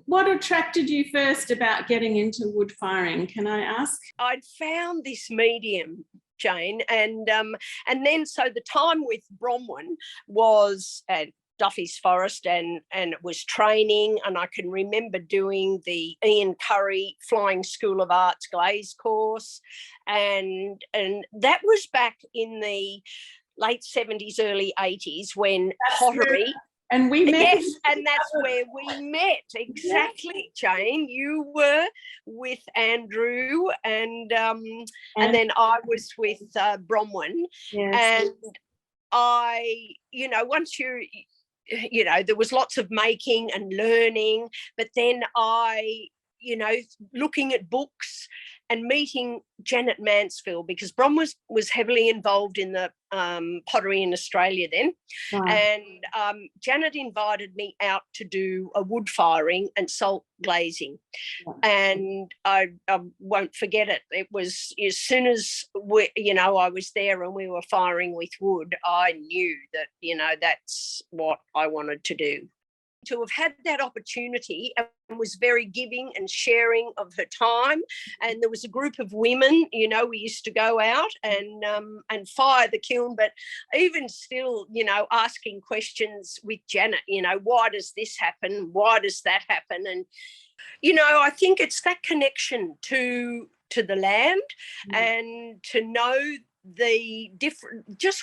What attracted you first about getting into wood firing, can I ask? I'd found this medium, Jane, and then so the time with Bromwell was at Duffy's Forest, and it was training, and I can remember doing the Ian Curry Flying School of Arts glaze course, and that was back in the late 70s, early 80s when pottery. And we met. Yes, and that's where we met. Exactly, Jane. You were with Andrew, and then I was with Bromwell. Yes. And I, once there was lots of making and learning, but then I, looking at books and meeting Janet Mansfield, because Brom was heavily involved in the pottery in Australia then. Wow. And Janet invited me out to do a wood firing and salt glazing. Wow. And I won't forget it. It was as soon as I was there and we were firing with wood, I knew that, that's what I wanted to do. To have had that opportunity, and was very giving and sharing of her time. And there was a group of women, we used to go out and fire the kiln, but even still, asking questions with Janet, why does this happen? Why does that happen? And, I think it's that connection to the land and to know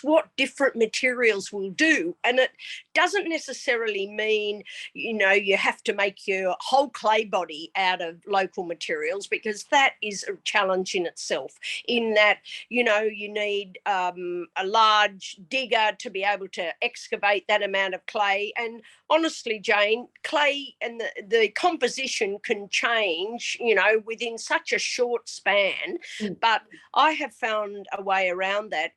what different materials will do. And it doesn't necessarily mean you have to make your whole clay body out of local materials, because that is a challenge in itself, in that you need a large digger to be able to excavate that amount of clay. And honestly, Jane, clay and the composition can change within such a short span. But I have found a way around that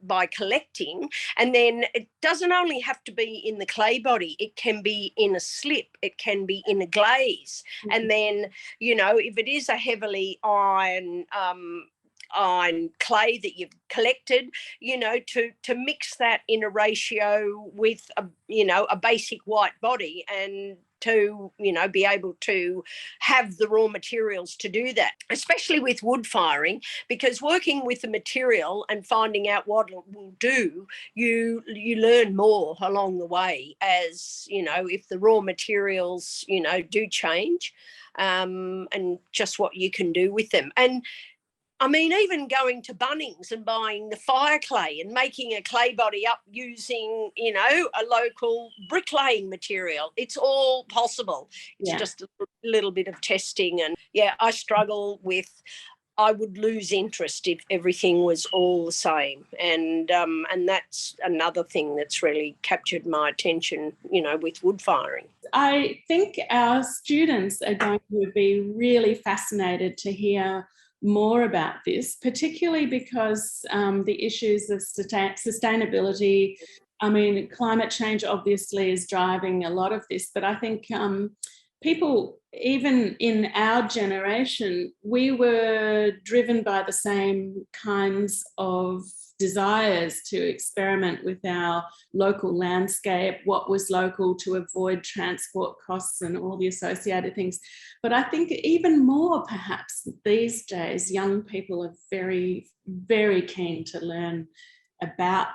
by collecting. And then it doesn't only have to be in the clay body, it can be in a slip, it can be in a glaze. And then if it is a heavily iron clay that you've collected, to mix that in a ratio with a basic white body, and to be able to have the raw materials to do that, especially with wood firing, because working with the material and finding out what it will do, you learn more along the way, as if the raw materials do change, and just what you can do with them. And I mean, even going to Bunnings and buying the fire clay and making a clay body up using, a local bricklaying material. It's all possible. It's just a little bit of testing. And, I struggle with, I would lose interest if everything was all the same. And that's another thing that's really captured my attention, with wood firing. I think our students are going to be really fascinated to hear more about this, particularly because the issues of sustainability, climate change obviously is driving a lot of this, but I think people, even in our generation, we were driven by the same kinds of desires to experiment with our local landscape, what was local, to avoid transport costs and all the associated things. But I think even more perhaps these days, young people are very, very keen to learn about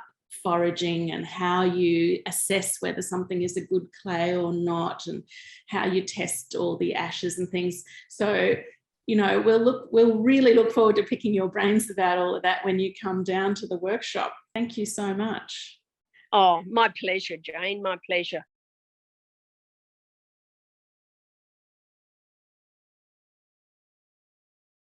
foraging and how you assess whether something is a good clay or not, and how you test all the ashes and things. So we'll really look forward to picking your brains about all of that when you come down to the workshop. Thank you so much. Oh, my pleasure, Jane, my pleasure.